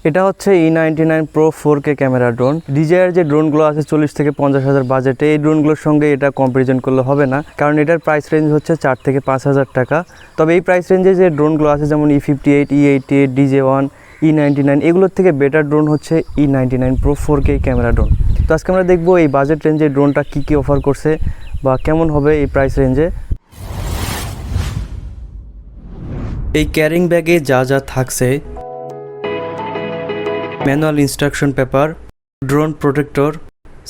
এটা হচ্ছে E99 Pro 4K camera drone. Desire যে ড্রোনগুলো আছে 40 থেকে 50,000 বাজেটে, এই ড্রোনগুলোর সঙ্গে এটা কম্পারিজন করলে হবে না, কারণ এটার প্রাইস রেঞ্জ হচ্ছে 4 থেকে 5,000 টাকা। তবে এই প্রাইস রেঞ্জে যে ড্রোনগুলো আছে যেমন E58, E88, DJ1, E99, এগুলোর থেকে বেটার ড্রোন হচ্ছে E99 Pro 4K camera drone. তো আজকে আমরা দেখবো এই বাজেট রেঞ্জে ড্রোনটা কী অফার করছে বা কেমন হবে এই প্রাইস রেঞ্জে। এই ক্যারিং ব্যাগে যা যা থাকছে: manual instruction paper, drone protector,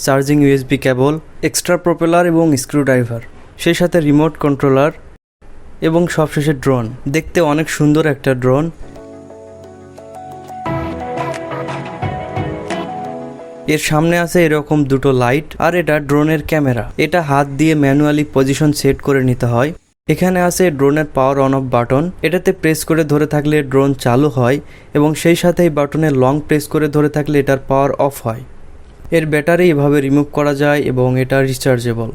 charging USB কেবল, এক্সট্রা প্রপেলার এবং স্ক্রুড্রাইভার, সেই সাথে রিমোট কন্ট্রোলার এবং সবশেষে ড্রোন। দেখতে অনেক সুন্দর একটা ড্রোন। এর সামনে আছে এরকম দুটো লাইট, আর এটা ড্রোনের ক্যামেরা। এটা হাত দিয়ে ম্যানুয়ালি পজিশন সেট করে নিতে হয়। এখানে আছে ড্রোনের পাওয়ার অন অফ বাটন। এটাতে প্রেস করে ধরে থাকলে ড্রোন চালু হয় এবং সেই সাথে এই বাটনে লং প্রেস করে ধরে থাকলে এটার পাওয়ার অফ হয়। এর ব্যাটারি এভাবে রিমুভ করা যায় এবং এটা রিচার্জেবল।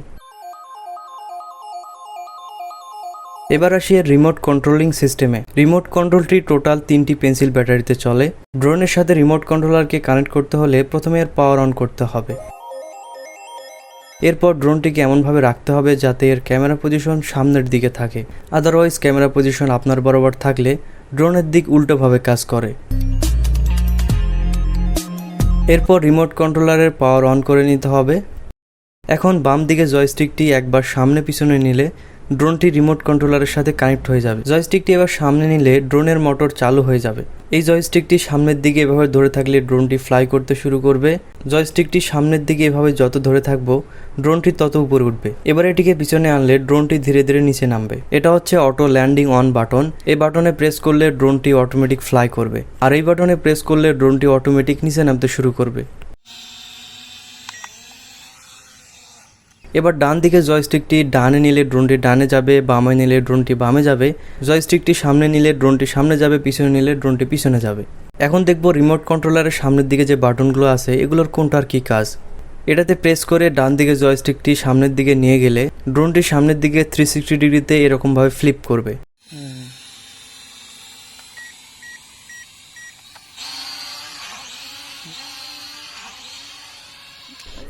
এবার আসি এর রিমোট কন্ট্রোলিং সিস্টেমে। রিমোট কন্ট্রোলটি টোটাল 3টি পেন্সিল ব্যাটারিতে চলে। ড্রোনের সাথে রিমোট কন্ট্রোলারকে কানেক্ট করতে হলে প্রথমে এর পাওয়ার অন করতে হবে। এরপর ড্রোনটিকে এমনভাবে রাখতে হবে যাতে এর ক্যামেরা পজিশন সামনের দিকে থাকে, আদারওয়াইজ ক্যামেরা পজিশন আপনার বরাবর থাকলে ড্রোনের দিক উল্টোভাবে কাজ করে। এরপর রিমোট কন্ট্রোলারের পাওয়ার অন করে নিতে হবে। এখন বাম দিকে জয়স্টিকটি একবার সামনে পিছনে নিলে ড্রোনটি রিমোট কন্ট্রোলারের সাথে কানেক্ট হয়ে যাবে। জয়স্টিকটি এবার সামনে নিলে ড্রোনের মোটর চালু হয়ে যাবে। এই জয়স্টিকটি সামনের দিকে এভাবে ধরে থাকলে ড্রোনটি ফ্লাই করতে শুরু করবে। জয়স্টিকটি সামনের দিকে এভাবে যত ধরে থাকবো ড্রোনটি তত উপরে উঠবে। এবার এটিকে পিছনে আনলে ড্রোনটি ধীরে ধীরে নিচে নামবে। এটা হচ্ছে অটো ল্যান্ডিং অন বাটন। এই বাটনে প্রেস করলে ড্রোনটি অটোমেটিক ফ্লাই করবে, আর এই বাটনে প্রেস করলে ড্রোনটি অটোমেটিক নিচে নামতে শুরু করবে। এবার ডান দিকে জয়স্টিকটি ডানে নিলে ড্রোনটি ডানে যাবে, বামে নিলে ড্রোনটি বামে যাবে। জয়স্টিকটি সামনে নিলে ড্রোনটি সামনে যাবে, পিছনে নিলে ড্রোনটি পিছনে যাবে। এখন দেখব রিমোট কন্ট্রোলারের সামনের দিকে যে বাটনগুলো আছে এগুলোর কোনটার কী কাজ। এটাতে প্রেস করে ডান দিকে জয়স্টিকটি সামনের দিকে নিয়ে গেলে ড্রোনটি সামনের দিকে 360 ডিগ্রিতে এরকমভাবে ফ্লিপ করবে।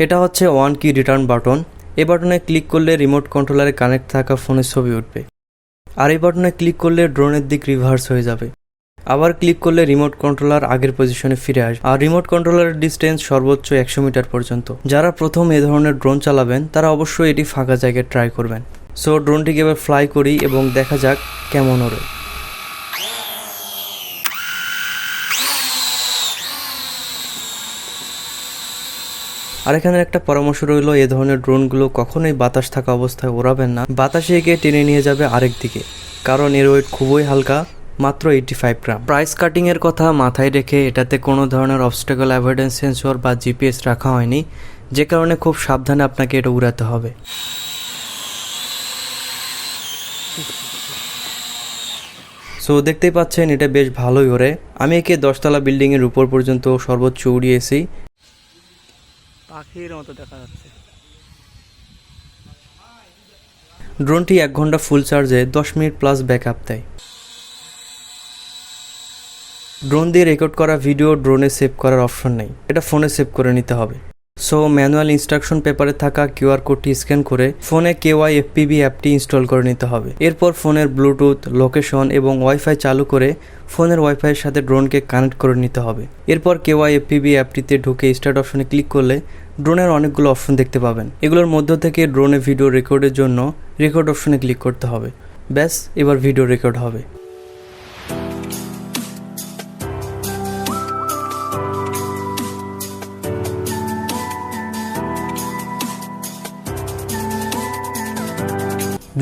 এটা হচ্ছে ওয়ান কি রিটার্ন বাটন। এই বাটনে ক্লিক করলে রিমোট কন্ট্রোলারে কানেক্ট থাকা ফোনের ছবি উঠবে, আর এই বাটনে ক্লিক করলে ড্রোনের দিক রিভার্স হয়ে যাবে। আবার ক্লিক করলে রিমোট কন্ট্রোলার আগের পজিশনে ফিরে আসবে, আর রিমোট কন্ট্রোলারের ডিস্টেন্স সর্বোচ্চ 100 মিটার পর্যন্ত। যারা প্রথম এ ধরনের ড্রোন চালাবেন তারা অবশ্যই এটি ফাঁকা জায়গায় ট্রাই করবেন। সো ড্রোনটিকে এবার ফ্লাই করি এবং দেখা যাক কেমন ওড়ে। আর এখানে একটা পরামর্শ রইল, এ ধরনের ড্রোনগুলো কখনোই বাতাস থাকা অবস্থায় ওড়াবেন না। বাতাসে এগিয়ে টেনে নিয়ে যাবে আরেক দিকে, কারণ এর ওয়েট খুবই হালকা, মাত্র 85 গ্রাম। প্রাইস কাটিংয়ের কথা মাথায় রেখে এটাতে কোনো ধরনের অবস্টাকল অ্যাভয়েডেন্স সেন্সর বা GPS রাখা হয়নি, যে কারণে খুব সাবধানে আপনাকে এটা উড়াতে হবে। সো দেখতেই পাচ্ছেন এটা বেশ ভালোই ওড়ে। আমি একে 10তলা বিল্ডিংয়ের উপর পর্যন্ত সর্বোচ্চ উড়িয়েছি। পাখির মতো দেখা যাচ্ছে। ড্রোনটি 1 ঘন্টা ফুল চার্জে 10 মিনিট প্লাস ব্যাকআপ দেয়। ড্রোন দিয়ে রেকর্ড করা ভিডিও ড্রোনে সেভ করার অপশন নেই, এটা ফোনে সেভ করে নিতে হবে। সো ম্যানুয়াল ইনস্ট্রাকশন পেপারে থাকা QR কোডটি স্ক্যান করে ফোনে KYFPB অ্যাপটি ইনস্টল করে নিতে হবে। এরপর ফোনের ব্লুটুথ, লোকেশন এবং ওয়াইফাই চালু করে ফোনের ওয়াইফাইয়ের সাথে ড্রোনকে কানেক্ট করে নিতে হবে। এরপর KYFPB অ্যাপটিতে ঢুকে স্টার্ট অপশনে ক্লিক করলে ড্রোনের অনেকগুলো অপশন দেখতে পাবেন। এগুলোর মধ্য থেকে ড্রোনে ভিডিও রেকর্ডের জন্য রেকর্ড অপশনে ক্লিক করতে হবে। ব্যাস, এবার ভিডিও রেকর্ড হবে।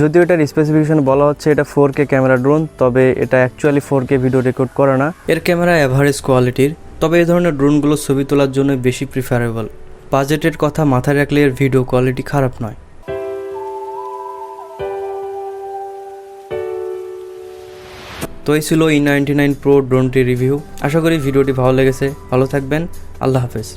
যদিও এটার স্পেসিফিকেশন বলা হচ্ছে এটা 4K ক্যামেরা ড্রোন, তবে এটা অ্যাকচুয়ালি 4K ভিডিও রেকর্ড করে না। এর ক্যামেরা অ্যাভারেজ কোয়ালিটির, তবে এই ধরনের ড্রোনগুলো ছবি তোলার জন্য বেশি প্রিফারেবল। বাজেটের কথা মাথায় রাখলে এর ভিডিও কোয়ালিটি খারাপ নয়। তো এই ছিল E99 Pro ড্রোনটি রিভিউ। আশা করি ভিডিওটি ভালো লেগেছে। ভালো থাকবেন। আল্লাহ হাফেজ।